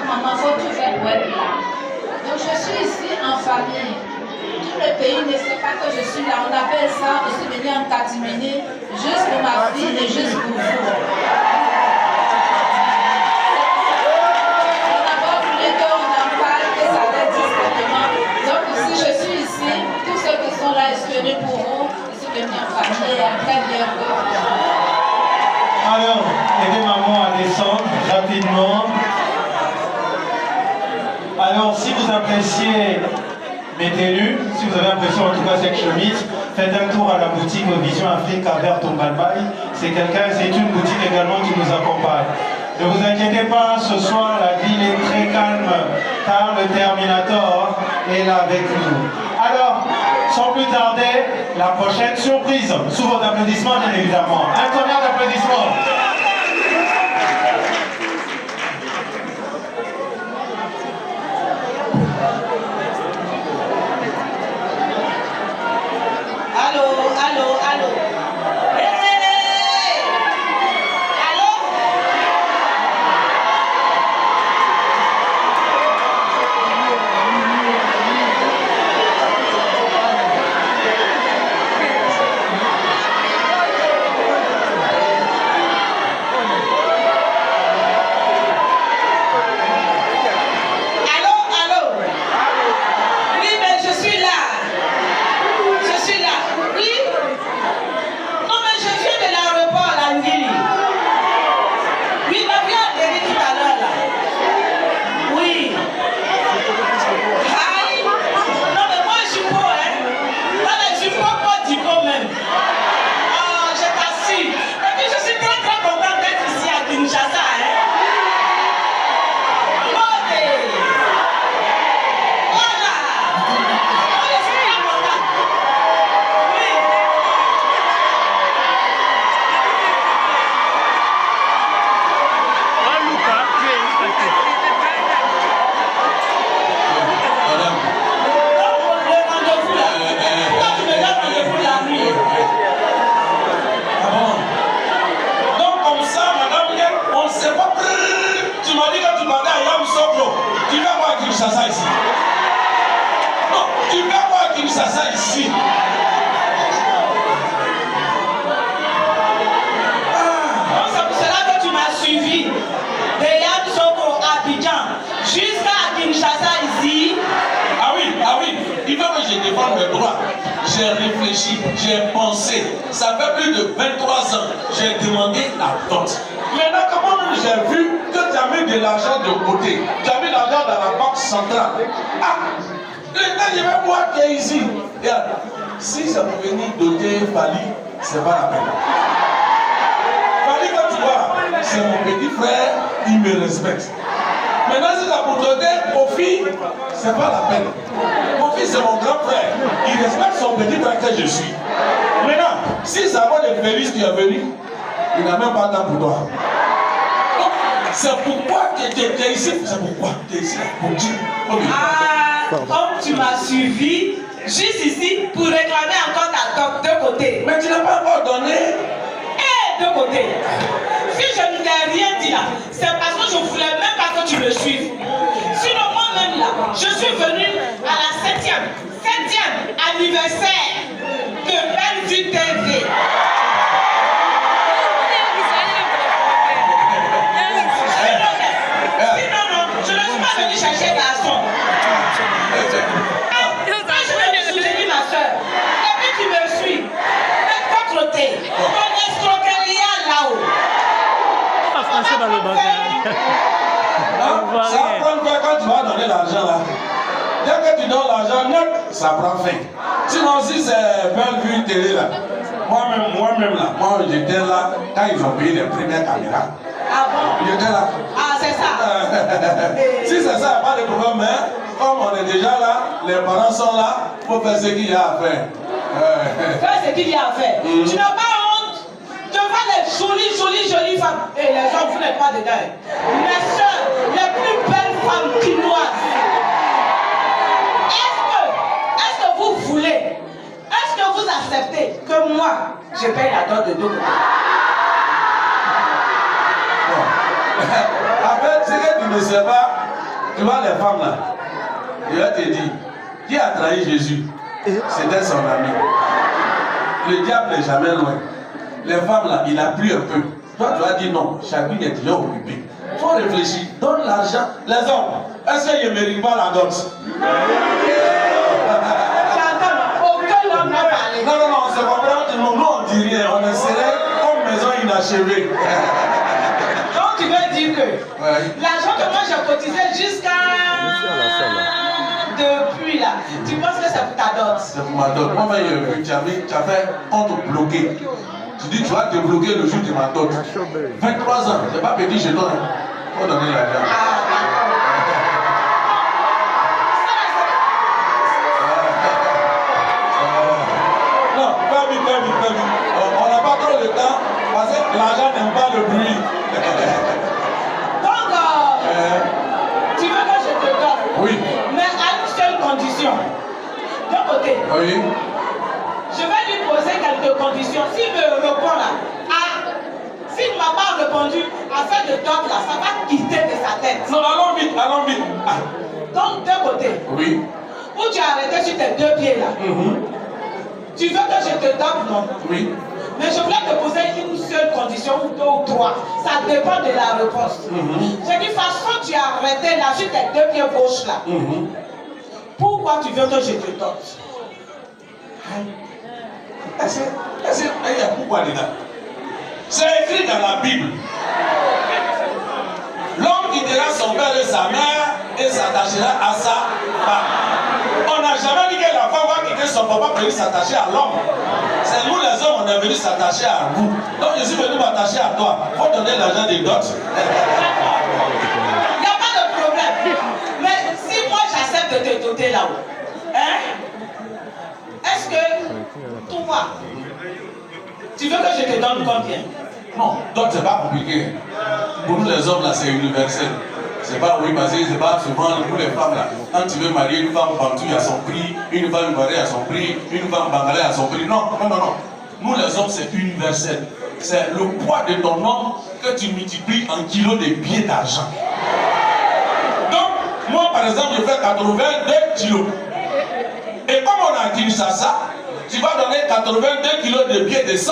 maman, il faut tout faire pour être là. Donc je suis ici en famille. Tout le pays ne sait pas que je suis là. On appelle ça aussi venir en catimini, juste pour ma fille et juste pour vous. On n'a pas voulu qu'on en parle, que ça l'aide discrètement. Donc si je suis ici, tous ceux qui sont là, je suis venu pour vous, je suis venu en famille et à très bientôt. Alors, aidez maman à descendre rapidement. Alors, si vous appréciez mes tenues, si vous avez l'impression en tout cas cette chemise, faites un tour à la boutique Vision Afrique à Berton-Balbaï. C'est une boutique également qui nous accompagne. Ne vous inquiétez pas, ce soir la ville est très calme car le Terminator est là avec nous. Alors, sans plus tarder, la prochaine surprise, sous vos applaudissements bien évidemment. Un tonnerre d'applaudissements. Allô. J'ai réfléchi, j'ai pensé. Ça fait plus de 23 ans. J'ai demandé la dot. Maintenant, comment j'ai vu que tu as mis de l'argent de côté, tu as mis l'argent dans la banque centrale. Ah, maintenant je vais voir qui est ici. Regarde, si ça peut venir doter Fali, c'est pas la peine. Fali, quand tu vois, c'est mon petit frère, il me respecte. Maintenant, si ça peut doter Kofi, c'est pas la peine. Kofi, c'est mon grand frère. Il respecte son petit frère que je suis. Maintenant, si ça va de Félix qui est venu, il n'a même pas de temps pour toi. Donc, c'est pourquoi tu es ici. C'est pourquoi tu es ici pour Dieu. Comme tu m'as suivi, juste ici pour réclamer encore ta top de côté. Mais tu n'as pas encore donné. De côté. Si je ne t'ai rien dit là, c'est parce que je ne voulais même pas que tu me suives. Sinon, moi-même là, je suis venue à la 7e anniversaire de Belle-Vue TV. Sinon, non, je ne suis pas venue chercher garçon. Je vais soutenir ma soeur. Et puis tu me suis. Mais contre-té, ton escroquerie là-haut. Français dans le bagage. Ça prend quoi quand tu vas donner l'argent là? Dès que tu donnes l'argent, net, ça prend fin. Sinon, si c'est Belle-Vue télé là, moi-même là, moi j'étais là quand ils ont payé les premières caméras. Ah bon? J'étais là. Ah, c'est ça. Si c'est ça, il n'y a pas de problème, mais comme on est déjà là, les parents sont là, il faut faire ce qu'il y a à faire. Fais ce qu'il y a à faire. Tu n'as pas honte devant les jolies femmes. Et les hommes, vous n'êtes pas dedans. Mes soeurs, les plus belles femmes quinoises. Est-ce que vous voulez, est-ce que vous acceptez que moi, je paye la dot de deux côtés? En fait, ce que tu ne sais pas, Tu vois les femmes là, je vais te dire, qui a trahi Jésus? C'était son ami. Le diable n'est jamais loin. Les femmes là, il a plu un peu. Toi, tu vas dire non, chacune est déjà occupée. Il faut réfléchir, donne l'argent. Les hommes, est-ce qu'ils ne méritent pas la dot? Aucun homme n'a parlé. Non, on se comprend. Nous, on dit rien. On est serré comme maison inachevée. Donc, tu veux dire que l'argent que moi j'ai cotisé jusqu'à. Depuis là, tu penses que c'est pour ta dot? C'est pour ma dot. Moi, tu as fait compte bloqué. Tu dis, tu vas te bloquer le jour de ma dot. 23 ans, c'est pas petit, je donne. Il faut donner l'argent. Non, pas vite. On n'a pas trop le temps parce que l'argent n'aime pas le bruit. Donc, tu veux que je te donne? Oui. Mais à une seule condition. D'un côté. Oui. Je vais lui poser quelques conditions. S'il me répond là, s'il ne m'a pas répondu à cette dot là, ça va quitter de sa tête. Non, allons vite. Donc, d'un côté. Oui. Où tu as arrêté sur tes deux pieds là. Tu veux que je te donne, non? Oui. Mais je voulais te poser une seule condition, ou deux ou trois. Ça dépend de la réponse. J'ai dit, façon, tu as arrêté là sur tes deux pieds gauches là. Pourquoi tu veux que je te donne? Est-ce qu'il y a pourquoi dedans? C'est écrit dans la Bible. L'homme quittera son père et sa mère et s'attachera à sa femme. On n'a jamais dit que la femme va quitter son papa pour venir s'attacher à l'homme. C'est nous les hommes, on est venus s'attacher à vous. Donc je suis venu m'attacher à toi. Il faut donner l'argent des dots. Il n'y a pas de problème. Mais si moi j'accepte de te doter là-haut, est-ce que toi, tu veux que je te donne combien? Non, donc c'est pas compliqué. Pour nous les hommes là, c'est universel. C'est pas oui, parce que c'est pas souvent pour les femmes là. Quand tu veux marier une femme bantou, il y a son prix, une femme ivoirienne a son prix, une femme bangalaise a son prix. Non. Nous les hommes, c'est universel. C'est le poids de ton homme que tu multiplies en kilos de billets d'argent. Donc, moi par exemple, je fais 82 kilos. Et comme on a dit ça, tu vas donner 82 kilos de billets de $100.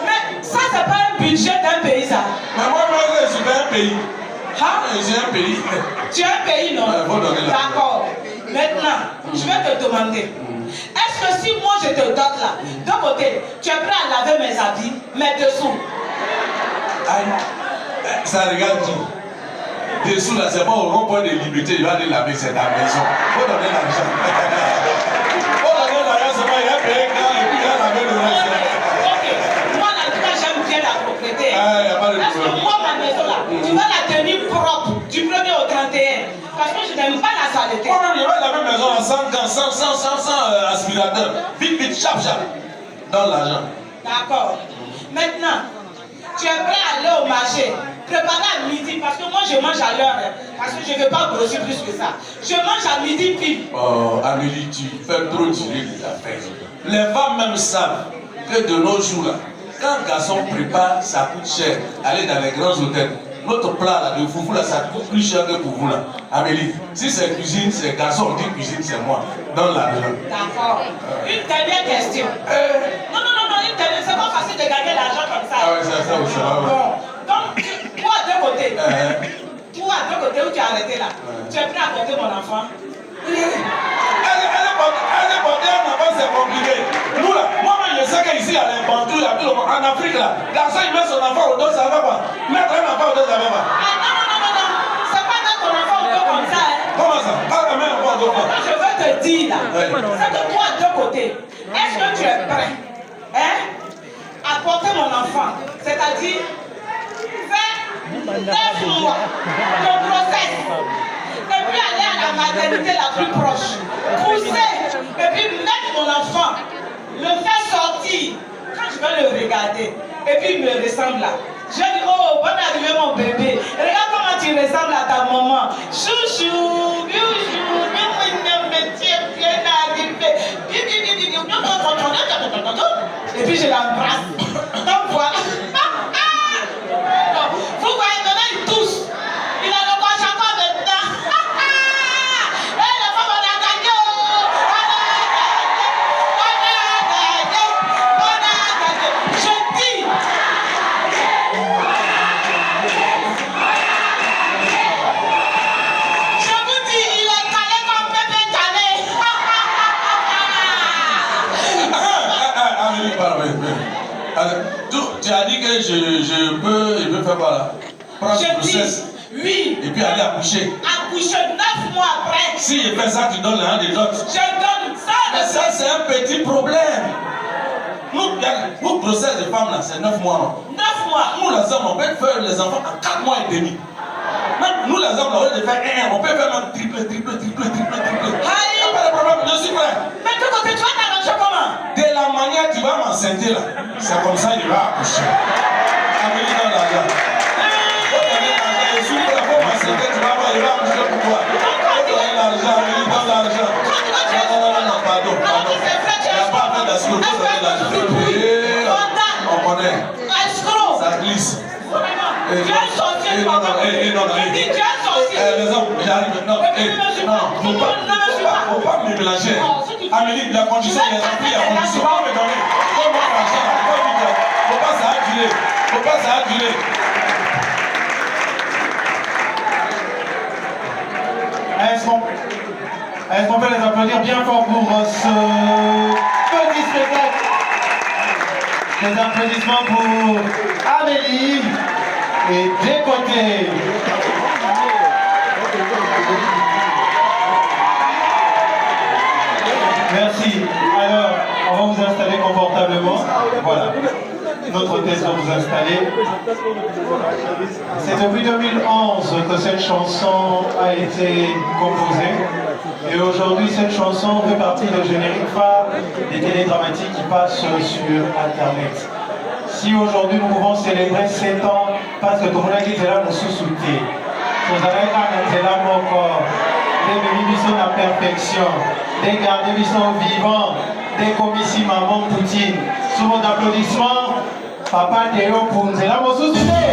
Mais ça, c'est pas un budget d'un pays, ça. Mais moi, je suis un pays. Je suis un pays. Tu es un pays, non? D'accord. Maintenant, je vais te demander. Est-ce que si moi je te dote là, d'un côté, tu es prêt à laver mes habits, mes dessous? Aïe, ça regarde qui? Dessous là, c'est pas au rond-point de liberté, il va aller laver, c'est ta maison. Faut donner l'argent. Faut donner l'argent, c'est pas, il a payé quand et puis il a lavé le reste. Ok, moi en tout cas j'aime bien la propriété. Ah, il n'y a pas de Parce que problème. moi ma maison là, tu vas la tenir propre du 1er au 31. Parce que je n'aime pas la saleté. Moi-même, je vais laver la maison à 100 aspirateurs. Vite, chap. Donne l'argent. D'accord. Maintenant, tu es prêt à aller au marché, préparer à midi, parce que moi je mange à l'heure, parce que je ne veux pas grossir plus que ça. Je mange à midi pile. Oh, Amélie, tu fais trop tirer les affaires. Les femmes même savent que de nos jours là, quand un garçon prépare, ça coûte cher. Aller dans les grands hôtels. Notre plat là, de foufou là, ça coûte plus cher que pour vous là. Amélie, si c'est cuisine, c'est garçon, on dit cuisine, c'est moi. Donne l'argent. D'accord. Une dernière question. Non, une dernière, c'est pas facile de gagner l'argent comme ça. Ah ouais, c'est ça aussi. Bon, donc, toi de côté, toi de côté où tu es arrêté là, tu es prêt à porter mon enfant? Elle est portée en avant, c'est compliqué. Nous là, moi-même je sais qu'ici, il y a les bantous, en Afrique là, garçon il met son enfant au dos, ça va pas. Mettre un enfant au dos, ça va pas. Ah non, c'est pas mettre ton enfant au dos comme ça. Comment ça? Pas la main au dos. Je veux te dire là, c'est que toi de côté, est-ce que tu es prêt à porter mon enfant? C'est-à-dire, faire 9 mois de grossesse. Et puis aller à la maternité la plus proche, pousser, et puis mettre mon enfant, le faire sortir. Quand je vais le regarder, et puis il me ressemble là. Je dis, oh, bonne arrivée mon bébé. Regarde comment tu ressembles à ta maman. Chouchou, biouchou, bien arrivé. Et puis je l'embrasse. Donc voilà. Vous voyez, maintenant ils toussent. Tu as dit que je peux faire quoi là? Prendre grossesse. Oui. Et puis aller accoucher. Accoucher 9 mois après. Si je fais ça, tu donnes l'un des autres. Je donne ça. Mais ça, c'est un petit problème. Nous, grossesse de femme là, c'est 9 mois. Non? 9 mois. Nous, les hommes, on peut faire les enfants en 4 mois et demi. Même nous, les hommes, on peut faire on peut faire même triple. Aïe. Pas de problème, je suis prêt. Mais tout côté, tu vas t'arranger comment? De la manière tu vas m'enceinter là, c'est comme ça qu'il va accoucher. Amélie dans l'argent. Je suis prêt pour m'enceinter, tu vas voir, il va accoucher pour toi. Donne l'argent, Amélie, donne l'argent. Non, pardon. Il n'y a pas à faire d'assaut, il faut donner l'argent. On connaît. Ça glisse. Tu es sorcier, papa. Tu es sorcier. Les hommes, j'arrive. Non, faut pas me mélanger. Amélie, la condition, il y a la condition. Faut me donner. Faut me l'argent. Faut pas s'adjurer. Faut pas s'adjurer. Est-ce qu'on peut les applaudir bien fort pour ce petit spectacle? Des applaudissements pour Amélie et des côtés. Merci. Alors, on va vous installer confortablement. Voilà. Notre hôtesse va vous installer. C'est depuis 2011 que cette chanson a été composée. Et aujourd'hui, cette chanson fait partie des génériques phares des télédramatiques qui passent sur Internet. Si aujourd'hui nous pouvons célébrer 7 ans, parce que tout le monde a dit que là nous sous-soutés. Vous avez un là encore. Des bénis sont la perfection. Des gardés sont vivants. Des commissions maman Poutine. Sous vos applaudissements, Papa Théo Pounzela Moussousouté.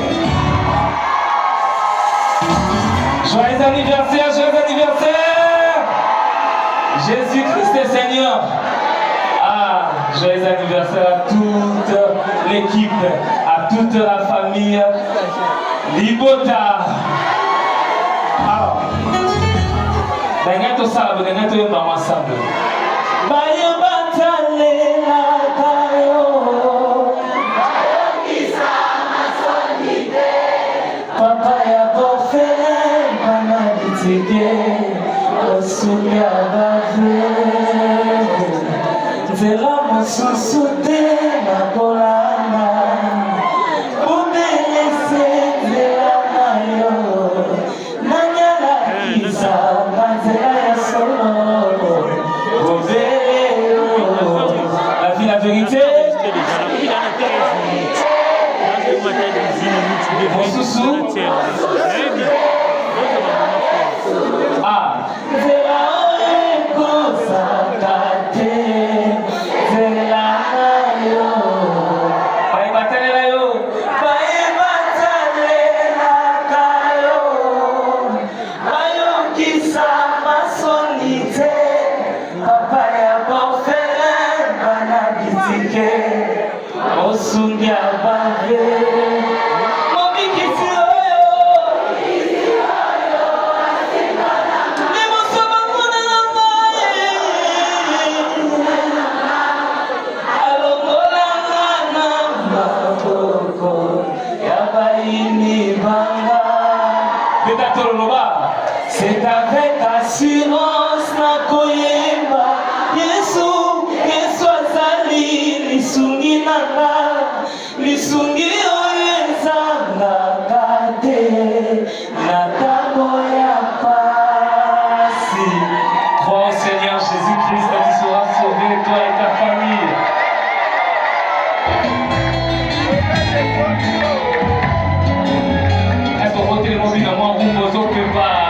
Joyeux anniversaire, joyeux anniversaire! Jésus-Christ est Seigneur. Ah, joyeux anniversaire à toute l'équipe, à toute la famille. Libota. Alors, Dangato Salabo, Dangato Yomba ensemble. Bayo Batalela Bayo. Papa ya bofele, mama bitige, osuya bave. Zela mosusude na bolana, umelese zela nayo, nanyala kisa mazela ya solo, obeo. La vérité. Mosusu. Ah. C'est avec assurance na koyemba Yesu, Yesu azali lisungi nanga lisungi oyo ezangaka te na ntango ya pasi. Crois au Seigneur Jésus-Christ, tu seras sauvé, toi et ta famille. Est-ce qu'on vote les mobiles à moi ou aux autres que pas?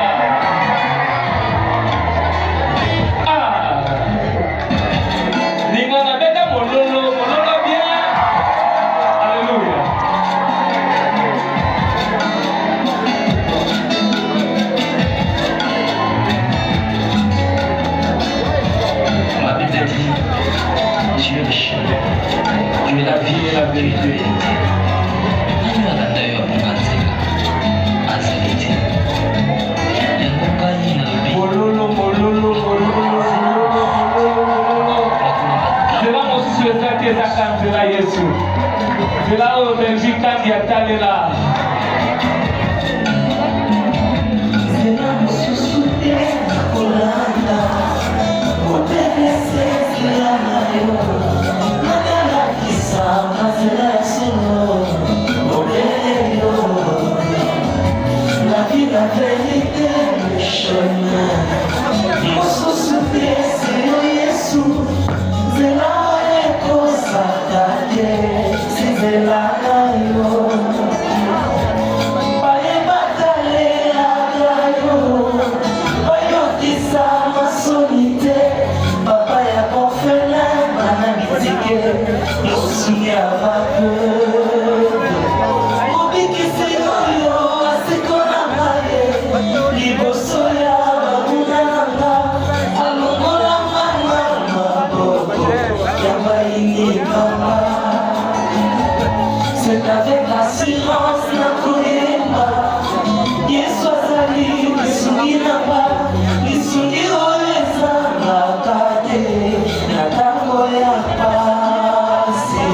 vérité, le chemin. Mosusu Yesu, Yesu, zela ekosa kake, si zela nayo. Baye batale agayo, bayokisa masonite, papa ya konfele, banamizike, yosu ya bape. C'est avec l'assurance na koyemba Yesu azali lisungi na ba lisungi oyo ezalaka te na ntango ya pasi.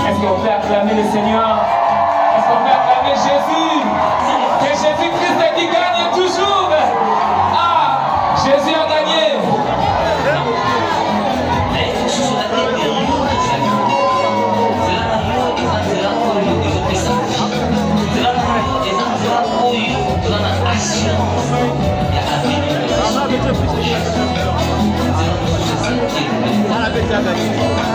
Est-ce qu'on peut acclamer le Seigneur? Est-ce qu'on peut acclamer Jésus? C'est Jésus-Christ qui gagne toujours. Ah, Jésus a gagné. Ah,